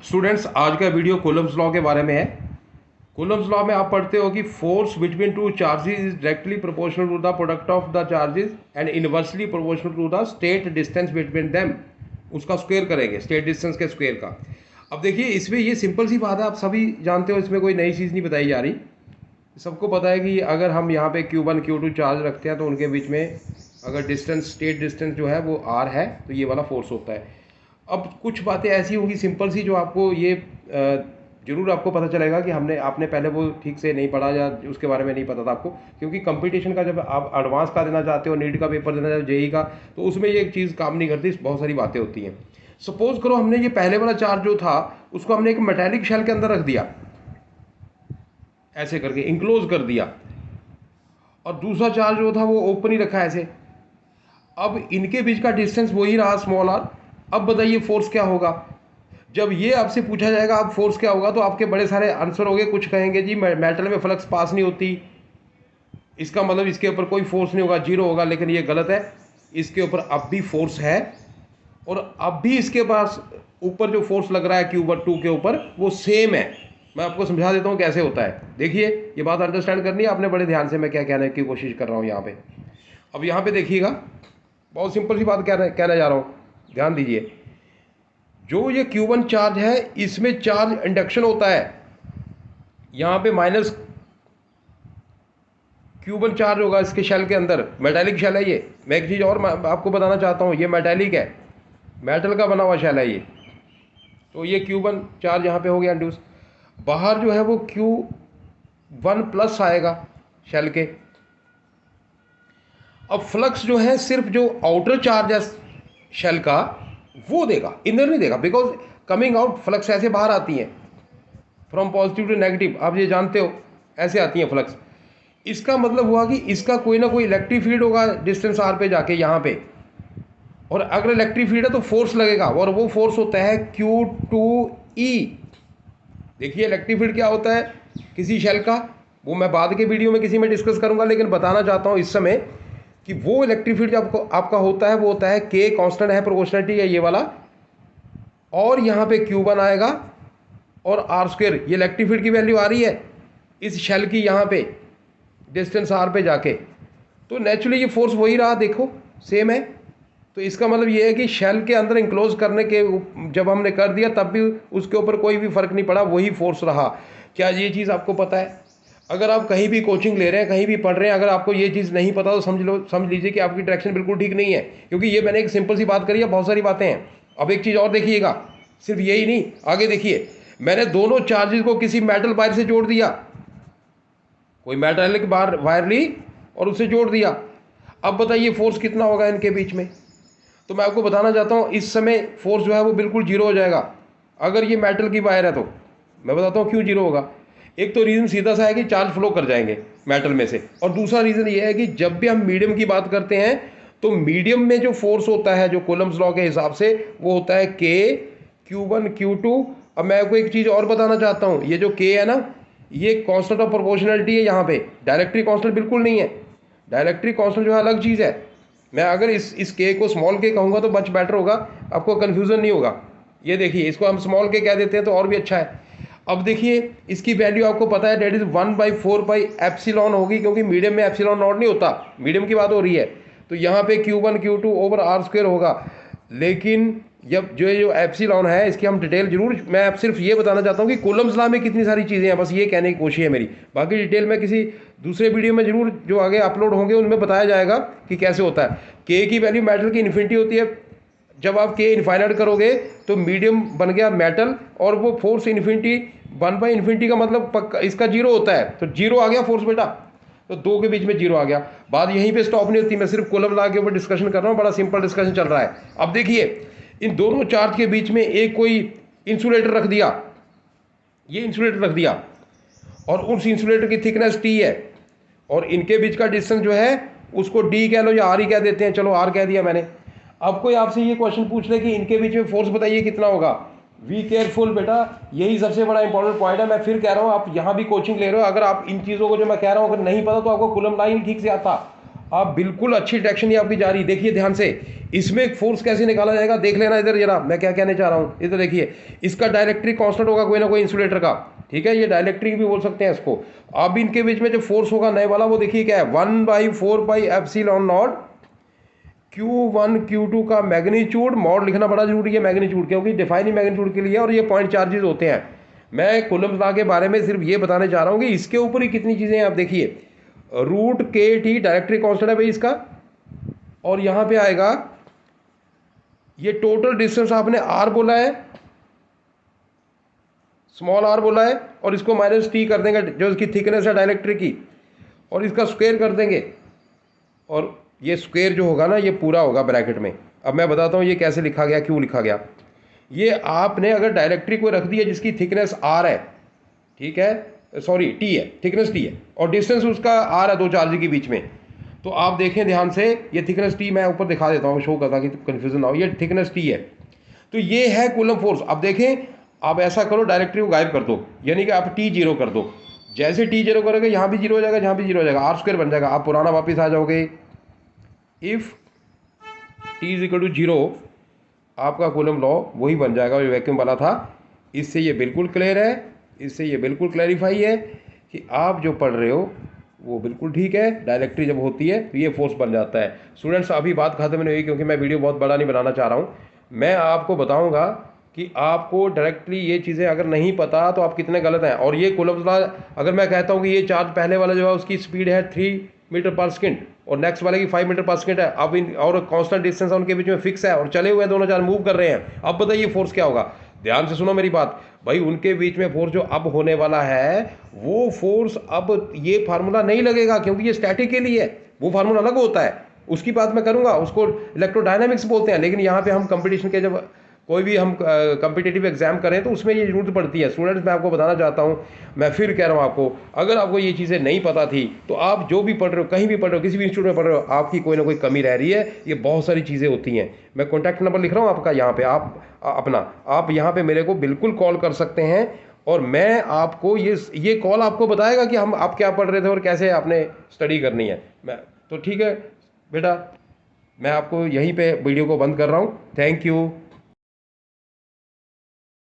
Students, आज का video Coulomb's law के बारे में है। कूलम्ब्स लॉ में आप पढ़ते हो कि force between two charges is directly proportional to the product of the charges and inversely proportional to the state distance between them. उसका स्क्वायर करेंगे, स्टेट डिस्टेंस के स्क्वायर का। अब देखिए, इसमें ये सिंपल सी बात है, आप सभी जानते हो, इसमें कोई नई चीज़ नहीं बताई जा रही। सबको पता है कि अगर हम यहाँ पे Q1 Q2 चार्ज रखते हैं तो उनके बीच में अगर डिस्टेंस, स्टेट डिस्टेंस जो है वो R है, तो ये वाला फोर्स होता है। अब कुछ बातें ऐसी होंगी सिंपल सी, जो आपको ये ज़रूर आपको पता चलेगा कि आपने पहले वो ठीक से नहीं पढ़ा या उसके बारे में नहीं पता था आपको, क्योंकि कंपटीशन का जब आप एडवांस का देना चाहते हो, नीट का पेपर देना चाहते हो, जेई का, तो उसमें ये एक चीज़ काम नहीं करती, बहुत सारी बातें होती हैं। सपोज करो हमने ये पहले वाला चार्ज जो था उसको हमने एक मेटेलिक शेल के अंदर रख दिया, ऐसे करके इंक्लोज कर दिया, और दूसरा चार्ज जो था वो ओपन ही रखा ऐसे। अब इनके बीच का डिस्टेंस वही रहा स्मॉल आर। अब बताइए फोर्स क्या होगा। जब ये आपसे पूछा जाएगा अब फोर्स क्या होगा, तो आपके बड़े सारे आंसर होंगे। कुछ कहेंगे जी मेटल में फ्लक्स पास नहीं होती, इसका मतलब इसके ऊपर कोई फोर्स नहीं होगा, जीरो होगा। लेकिन ये गलत है, इसके ऊपर अब भी फोर्स है, और अब भी इसके पास ऊपर जो फोर्स लग रहा है Q2 के ऊपर वो सेम है। मैं आपको समझा देता हूँ कैसे होता है। देखिए, ये बात अंडरस्टैंड करनी है आपने बड़े ध्यान से, मैं क्या कहने की कोशिश कर रहा हूँ यहाँ पे। अब यहाँ पे देखिएगा, बहुत सिंपल सी बात कहने जा रहा हूँ, ध्यान दीजिए। जो ये Q1 चार्ज है, इसमें चार्ज इंडक्शन होता है। यहाँ पे माइनस Q1 चार्ज होगा इसके शेल के अंदर, मेटेलिक शेल है ये। मैं एक चीज़ और आपको बताना चाहता हूँ, ये मेटेलिक है, मेटल का बना हुआ शेल है ये। तो ये Q1 चार्ज यहाँ पे हो गया इंड्यूस। बाहर जो है वो Q1 प्लस आएगा शेल के। अब फ्लक्स जो है सिर्फ जो आउटर चार्ज है शेल का वो देगा, इनर नहीं देगा, बिकॉज कमिंग आउट फ्लक्स ऐसे बाहर आती हैं फ्रॉम पॉजिटिव टू नेगेटिव, आप ये जानते हो, ऐसे आती हैं फ्लक्स। इसका मतलब हुआ कि इसका कोई ना कोई इलेक्ट्रिक फील्ड होगा डिस्टेंस आर पे जाके यहाँ पे, और अगर इलेक्ट्रिक फील्ड है तो फोर्स लगेगा, और वो फोर्स होता है Q2E। देखिए इलेक्ट्रिक फील्ड क्या होता है किसी शेल का, वो मैं बाद के वीडियो में किसी में डिस्कस करूंगा, लेकिन बताना चाहता हूँ इस समय कि वो इलेक्ट्रिक फील्ड जो आपका होता है वो होता है K, कांस्टेंट है, प्रोपोर्शनलिटी है ये वाला, और यहाँ पे Q1 आएगा और R स्क्वायर। ये इलेक्ट्रिक फील्ड की वैल्यू आ रही है इस शेल की यहाँ पे डिस्टेंस R पे जाके, तो नेचुरली ये फोर्स वही रहा, देखो सेम है। तो इसका मतलब ये है कि शेल के अंदर इंक्लोज करने के जब हमने कर दिया तब भी उसके ऊपर कोई भी फर्क नहीं पड़ा, वही फोर्स रहा। क्या ये चीज़ आपको पता है? अगर आप कहीं भी कोचिंग ले रहे हैं, कहीं भी पढ़ रहे हैं, अगर आपको ये चीज़ नहीं पता तो समझ लीजिए कि आपकी डायरेक्शन बिल्कुल ठीक नहीं है, क्योंकि ये मैंने एक सिंपल सी बात करी है, बहुत सारी बातें हैं। अब एक चीज़ और देखिएगा, सिर्फ यही नहीं, आगे देखिए, मैंने दोनों चार्जेस को किसी मेटल वायर से जोड़ दिया, कोई मेटालिक वायर ली और उसे जोड़ दिया। अब बताइए फोर्स कितना होगा इनके बीच में। तो मैं आपको बताना चाहता हूँ, इस समय फोर्स जो है वो बिल्कुल जीरो हो जाएगा। अगर ये मेटल की वायर है तो मैं बताता हूँ क्यों जीरो होगा। एक तो रीज़न सीधा सा है कि चार्ज फ्लो कर जाएंगे मेटल में से, और दूसरा रीज़न ये है कि जब भी हम मीडियम की बात करते हैं तो मीडियम में जो फोर्स होता है, जो कूलम्ब्स लॉ के हिसाब से, वो होता है K, Q1 Q2। अब मैं आपको एक चीज़ और बताना चाहता हूँ, ये जो K है ना, ये कांस्टेंट ऑफ प्रोपोर्शनलिटी है यहाँ पे, डायरेक्ट्रिक कांस्टेंट बिल्कुल नहीं है। डायरेक्ट्रिक कांस्टेंट जो है अलग चीज़ है। मैं अगर इस K को स्मॉल k कहूँगा तो मच बेटर होगा, आपको कन्फ्यूज़न नहीं होगा। ये देखिए, इसको हम स्मॉल k कह देते हैं तो और भी अच्छा है। अब देखिए, इसकी वैल्यू आपको पता है, डेट इज़ 1/4 होगी, क्योंकि मीडियम में एप्सिलॉन नॉट नहीं होता, मीडियम की बात हो रही है। तो यहाँ पे Q1 Q2 over R square होगा। लेकिन जब जो एप्सिलॉन है, इसकी हम डिटेल जरूर, मैं आप सिर्फ ये बताना चाहता हूँ कि कूलम्ब्स लॉ में कितनी सारी चीज़ें हैं, बस ये कहने की कोशिश है मेरी। बाकी डिटेल में किसी दूसरे वीडियो में जरूर, जो आगे अपलोड होंगे, उनमें बताया जाएगा कि कैसे होता है। K की वैल्यू मेटल की इन्फिनिटी होती है, जब आप K इन्फाइनाइट करोगे तो मीडियम बन गया मेटल, और वो फोर्स इन्फिनिटी 1/∞ का मतलब पक्का इसका जीरो होता है, तो जीरो आ गया फोर्स बेटा, तो दो के बीच में जीरो आ गया। बात यहीं पे स्टॉप नहीं होती, मैं सिर्फ कूलम्ब लॉ के ऊपर डिस्कशन कर रहा हूँ, बड़ा सिंपल डिस्कशन चल रहा है। अब देखिए, इन दोनों चार्ज के बीच में एक कोई इंसुलेटर रख दिया, ये इंसुलेटर रख दिया, और उस इंसुलेटर की थिकनेस T है, और इनके बीच का डिस्टेंस जो है उसको D कह लो या R ही कह देते हैं, चलो R कह दिया मैंने। अब कोई आपसे ये क्वेश्चन पूछ ले कि इनके बीच में फोर्स बताइए कितना होगा, बी केयरफुल बेटा, यही सबसे बड़ा इंपॉर्टेंट पॉइंट है। मैं फिर कह रहा हूँ, आप यहाँ भी कोचिंग ले रहे हो, अगर आप इन चीज़ों को जो मैं कह रहा हूँ अगर नहीं पता तो आपको कूलम्ब लॉ ही ठीक से आता, आप बिल्कुल अच्छी डायरेक्शन ही आपकी जा रही। देखिए ध्यान से, इसमें एक फोर्स कैसे निकाला जाएगा देख लेना इधर जरा, मैं क्या कहने चाह रहा हूँ। इधर देखिए, इसका डायरेक्ट्रिक कांस्टेंट होगा कोई ना कोई इंसुलेटर का, ठीक है, ये डायलेक्ट्रिक भी बोल सकते हैं इसको। अब इनके बीच में जो फोर्स होगा नए वाला, वो देखिए क्या है, 1/4πε0 Q1 Q2 का मैग्नीट्यूड, मॉड लिखना बड़ा जरूरी है मैग्नीट्यूड, क्योंकि डिफाइन ही मैग्नीट्यूड के लिए, और ये पॉइंट चार्जेस होते हैं। मैं कूलम्ब लॉ के बारे में सिर्फ ये बताने जा रहा हूँ कि इसके ऊपर ही कितनी चीज़ें हैं। आप देखिए, √kT डायरेक्ट्रिक कांस्टेंट है भाई इसका, और यहाँ पे आएगा ये टोटल डिस्टेंस आपने r बोला है, स्मॉल r बोला है, और इसको -t कर देंगे जो इसकी थिकनेस है डायलेक्ट्रिक की, और इसका स्क्वायर कर देंगे, और ये स्क्वायर जो होगा ना ये पूरा होगा ब्रैकेट में। अब मैं बताता हूँ ये कैसे लिखा गया, क्यों लिखा गया। ये आपने अगर डायलेक्ट्रिक को रख दिया जिसकी थिकनेस r है, ठीक है, सॉरी t है, थिकनेस t है, और डिस्टेंस उसका r है दो चार्ज के बीच में, तो आप देखें ध्यान से, ये थिकनेस t मैं ऊपर दिखा देता हूँ शो करता कि कन्फ्यूजन ना हो, ये थिकनेस t है, तो ये है कूलम्ब फोर्स। अब देखें, आप ऐसा करो, डायरेक्ट्रिक को गायब कर दो, यानी कि आप t 0 कर दो। जैसे t 0 करोगे यहाँ भी 0 हो जाएगा, यहाँ भी 0 हो जाएगा, r² बन जाएगा, आप पुराना वापस आ जाओगे। इफ t = 0 आपका कूलम्ब लॉ वही बन जाएगा जो वैक्यूम वाला था। इससे ये बिल्कुल क्लियर है, इससे ये बिल्कुल क्लैरिफाई है कि आप जो पढ़ रहे हो वो बिल्कुल ठीक है। डायलेक्ट्रिक जब होती है तो ये फोर्स बन जाता है। स्टूडेंट्स, अभी बात खत्म नहीं हुई, क्योंकि मैं वीडियो बहुत बड़ा नहीं बनाना चाह रहा हूँ। मैं आपको बताऊँगा कि आपको डायरेक्टली ये चीज़ें अगर नहीं पता तो आप कितने गलत हैं। और ये कूलम्ब लॉ, अगर मैं कहता हूँ कि ये चार्ज पहले वाला जो है उसकी स्पीड है 3 मीटर पर सेकंड और नेक्स्ट वाले की 5 मीटर पर सेकंड है, अब इन और कांस्टेंट डिस्टेंस है उनके बीच में फिक्स है, और चले हुए हैं दोनों चार्ज, मूव कर रहे हैं, अब बताइए फोर्स क्या होगा। ध्यान से सुनो मेरी बात भाई, उनके बीच में फोर्स जो अब होने वाला है वो फोर्स अब ये फार्मूला नहीं लगेगा, क्योंकि ये स्टैटिक के लिए है, वो फार्मूला अलग होता है, उसकी बात मैं करूंगा, उसको इलेक्ट्रोडायनामिक्स बोलते हैं। लेकिन यहाँ पे हम कंपटीशन के, जब कोई भी हम कम्पिटिटिव एग्जाम करें तो उसमें ये जरूरत पड़ती है। स्टूडेंट्स, मैं आपको बताना चाहता हूँ, मैं फिर कह रहा हूँ आपको, अगर आपको ये चीज़ें नहीं पता थी तो आप जो भी पढ़ रहे हो, कहीं भी पढ़ रहे हो, किसी भी इंस्टीट्यूट में पढ़ रहे हो, आपकी कोई ना कोई कमी रह रही है। ये बहुत सारी चीज़ें होती हैं। मैं कॉन्टैक्ट नंबर लिख रहा हूँ आपका यहाँ पे, आप अपना, आप यहाँ पे मेरे को बिल्कुल कॉल कर सकते हैं, और मैं आपको ये कॉल आपको बताएगा कि हम आप क्या पढ़ रहे थे और कैसे आपने स्टडी करनी है। मैं तो ठीक है बेटा, मैं आपको यहीं पे वीडियो को बंद कर रहा हूँ। Thank you.